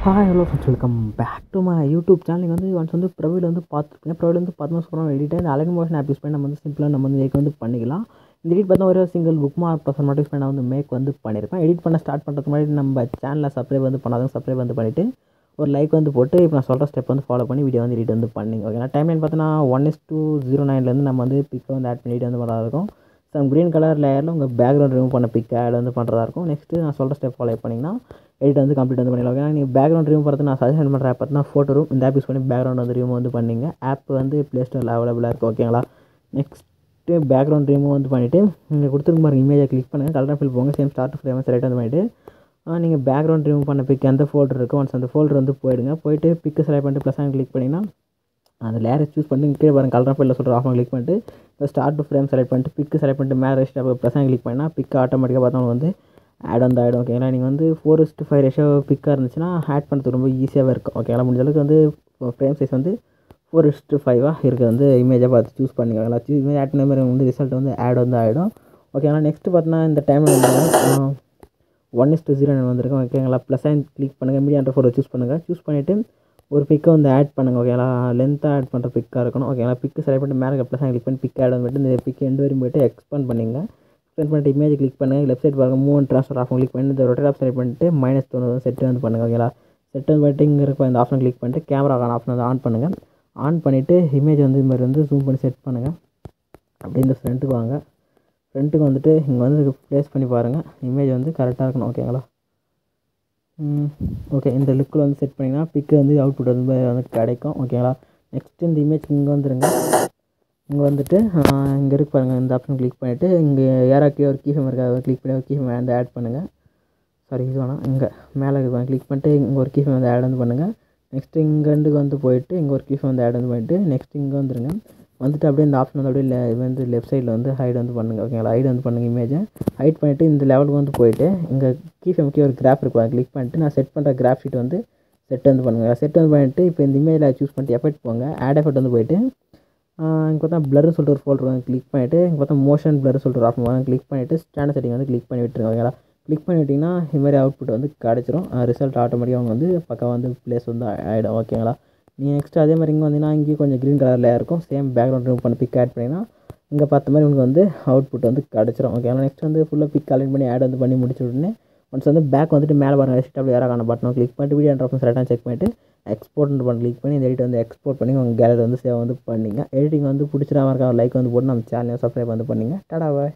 Hi hello friends, welcome back to my YouTube channel. நீங்கள் once profile பார்த்துருப்பீங்க. Profile பார்த்தோம்னா சூப்பராக எடிட்டாக இந்த அலைன் மோஷன் ஆப் யூஸ் பண்ணி நம்ம சிம்பிளாக நம்ம மேக் பண்ணிக்கலாம். இந்த எடிட் பார்த்தா ஒரே சிங்கிள் புக் மார்க் பர்சன் மட்டும் யூஸ் பண்ணி நான் மேக் பண்ணியிருப்பேன். எடிட் பண்ண ஸ்டார்ட் பண்ணுறதுக்கு முன்னாடி நம்ம சேனலில் சப்ஸ்கிரைப் பண்ணாதவங்க சப்ஸ்கிரைப் பண்ணிவிட்டு ஒரு லைக் போட்டு இப்போ நான் சொல்கிற ஸ்டெப் ஃபாலோ பண்ணி வீடியோ எடிட் பண்ணிங்க. ஓகேனா டைம்லைன் பார்த்தோன்னா 1:09 நம்ம பிக்கை ஆட் பண்ணி எடிட் பண்ணுறதா இருக்கும். க்ரீன் கலர் லேயரில் உங்கள் பேக்ரவுண்ட் ரிமூவ் பண்ண பிக் ஆட் பண்ணுறதா இருக்கும். நெக்ஸ்ட்டு நான் சொல்கிற ஸ்டெப் ஃபாலோ பண்ணிங்கன்னா எடிட் கம்ப்ளீட் பண்ணிடலாம். ஓகே, நீங்கள் பேக்ரவுண்ட் ரிமூவ் பண்ணுறது நான் சஜஷன் பண்ணுற ஆப் பார்த்தீங்கன்னா ஃபோட்டோ ரூம். இந்த ஆப் யூஸ் பண்ணி பேக்ரவுண்ட் ரிமூவ் பண்ணிங்க. ஆப் ப்ளே ஸ்டோரில் அவைலபிளாக இருக்குது. ஓகேங்களா, நெக்ஸ்ட்டு பேக்ரவுண்ட் ரிமூவ் பண்ணிவிட்டு நீங்கள் கொடுத்துருக்க மாதிரி இமேஜை கிளிக் பண்ணுங்கள். கலர் ஃபில் போங்க. சேம் ஸ்டார்ட் ஃப்ரேம் செலக்ட் பண்ணிவிட்டு நீங்கள் பேக்ரவுண்ட் ரிமூவ் பண்ண பிக் எந்த ஃபோல்டர் இருக்கும் ஒன்ஸ் அந்த ஃபோல்டர் போயிடுங்க. போயிட்டு பிக்கு செலக்ட் பண்ணிட்டு ப்ளஸ் கிளிக் பண்ணிங்கன்னா அந்த லேயரை சூஸ் பண்ணிட்டு கீழே பாருங்கள் கலர் ஃபில்லில் சொல்கிற ஆஃப் கிளிக் பண்ணிட்டு ஸ்டார்ட் ஃப்ரேம் செலக்ட் பண்ணிட்டு பிக்கு செலக்ட் பண்ணிட்டு மேலே ரெஸ்ட் ப்ளஸ் கிளிக் பண்ணிங்கன்னா பிக்கு ஆட்டோமேட்டிக்காக பார்த்தா ஆட் ஆகிடும். ஓகேங்களா, நீங்கள் 4:5 ரேஷியோ பிக்காக இருந்துச்சுன்னா ஆட் பண்ணுறது ரொம்ப ஈஸியாகவே இருக்கும். ஓகேங்களா, முடிஞ்ச அளவுக்கு ஃப்ரேம் சைஸ் 4:5 இருக்கிறது இமேஜாக பார்த்து சூஸ் பண்ணிக்கலாம். இமேஜ் ஆட் பண்ண மாதிரி ரிசல்ட் ஆட் ஆகிடும். ஓகேங்களா, நெக்ஸ்ட்டு பார்த்தீங்கன்னா இந்த டைமில் 1:09 வந்திருக்கும். ஓகேங்களா, ப்ளஸ் கிளிக் பண்ணுங்கள். மீடியா ஃபோட்டோ சூஸ் பண்ணுங்கள். சூஸ் பண்ணிவிட்டு ஒரு பிக்கை ஆட் பண்ணுங்கள். ஓகேங்களா, லென்த்தாக ஆட் பண்ணுற பிக்காக இருக்கணும். ஓகேங்களா, பிக்கு செலக்ட் பண்ணிட்டு மேலே ப்ளஸ் கிளிக் பண்ணி பிக் ஆட் பண்ணிட்டு இந்த பிக் எண்டு வரையும் போய்ட்டு எக்ஸ்பேண்ட் பண்ணிங்க. எக்ஸ்பேண்ட் பண்ணிட்டு இமேஜ் கிளிக் பண்ணுங்கள். லெஃப்ட் சைட் பாருங்கள் move and transfer of click பண்ணி இந்த ரொட்டேட் ஆஃப் செலக்ட் பண்ணிட்டு -90 செட் பண்ணுங்கள். ஓகேங்களா, செட் பண்ணிட்டு இங்கே இருக்க இந்த ஆப்ஷன் கிளிக் பண்ணிட்டு கேமரா ஆப்ஷன் ஆன் பண்ணுங்கள். ஆன் பண்ணிவிட்டு இமேஜ் இது மாதிரி ஜூம் பண்ணி செட் பண்ணுங்கள். அப்படியே இந்த ஃப்ரண்ட்டுக்கு வாங்க. ஃப்ரண்ட்டுக்கு இங்கே ப்ளேஸ் பண்ணி பாருங்கள். இமேஜ் கரெக்டாக இருக்கணும். ஓகேங்களா, ஓகே, இந்த லுக்கில் செட் பண்ணிங்கன்னா பிக்கு அவுட்புட் கிடைக்கும். ஓகேங்களா, நெக்ஸ்ட்டு இந்த இமேஜ் இங்கே வந்துடுங்க. இங்கே இங்கே இருக்கு பாருங்கள் இந்த ஆப்ஷன் கிளிக் பண்ணிவிட்டு இங்கே ஏராக்கே ஒரு கீஃபேம் இருக்காது கிளிக் பண்ணி ஒரு கீஃபேம் ஆட் பண்ணுங்கள். சாரி, இது வேணாம், இங்கே மேலே கிளிக் பண்ணிட்டு இங்கே ஒரு கீஃபேம் ஆட் பண்ணுங்கள். நெக்ஸ்ட்டு இங்கேண்டு போயிட்டு இங்கே ஒரு கீஃபேம் ஆட் பண்ணிவிட்டு நெக்ஸ்ட் இங்கே வந்துடுங்க. அப்படியே இந்த ஆப்ஷன் அப்படியே லெஃப்ட் சைடில் ஹைட் பண்ணுங்கள். ஓகேங்களா, ஹைட் பண்ணுங்கள். இமேஜை ஹைட் பண்ணிவிட்டு இந்த லெவலுக்கு போயிட்டு இங்கே கீஃபேமுக்கே ஒரு கிராஃப் இருக்கும். கிளிக் பண்ணிட்டு நான் செட் பண்ணுற கிராஃப் ஷீட் செட் பண்ணுங்கள். செட் பண்ணிவிட்டு இப்போ இந்த இமேஜில் சூஸ் பண்ணிட்டு எஃபெக்ட் போங்க. ஆட் எஃபெக்ட் போயிட்டு இங்கே பார்த்தா ப்ளர்னு சொல்லிட்டு ஒரு ஃபோல்டர் கிளிக் பண்ணிவிட்டு இங்கே பார்த்தா மோஷன் ப்ளர் சொல்லிட்டு ஒரு ஆப்ஷன் கிளிக் பண்ணிவிட்டு ஸ்டாண்டர்ட் செட்டிங் கிளிக் பண்ணி விட்டுருங்க. ஓகேங்களா, கிளிக் பண்ணி விட்டிங்கன்னா இது மாதிரி அவுட்புட் கிடச்சிரும். ரிசல்ட் ஆட்டோமேட்டிக்காக அவங்க பக்கம் ப்ளேஸ் ஆகிடும். ஓகேங்களா, நீங்கள் நெக்ஸ்ட்டு அதே மாதிரி இங்கே வந்தீங்கன்னா இங்கேயும் கொஞ்சம் க்ரீன் கலரில் இருக்கும். சேம் பேக்ரவுண்ட் ரிமூவ் பண்ணி பிக் ஆட் பண்ணிங்கன்னா இங்கே பார்த்த மாதிரி உங்களுக்கு அவுட்புட் கிடச்சிரும். ஓகேங்களா, நெக்ஸ்ட் ஃபுல்லாக பிக் அலைன் பண்ணி ஆட் பண்ணி முடிச்சு உடனே ஒன்ஸ் பேக் மேலே பாருங்கள் ரெஸ்ட் அப்படி யாராக பட்டனும் கிளிக் பண்ணிட்டு வீடியோ ஆப்ஷன் செலக்டாக செக் பண்ணிவிட்டு எக்ஸ்போர்ட் கிளிக் பண்ணி இந்த எடிட் எக்ஸ்போர்ட் பண்ணி உங்கள் கேலரி சேவ் பண்ணிங்க. எடிட்டிங் பிடிச்சிடாம இருக்கா லைக் போட்டு நம்ம சேனலை சப்ஸ்கிரைப் பண்ணிங்க. டாடா பாய்.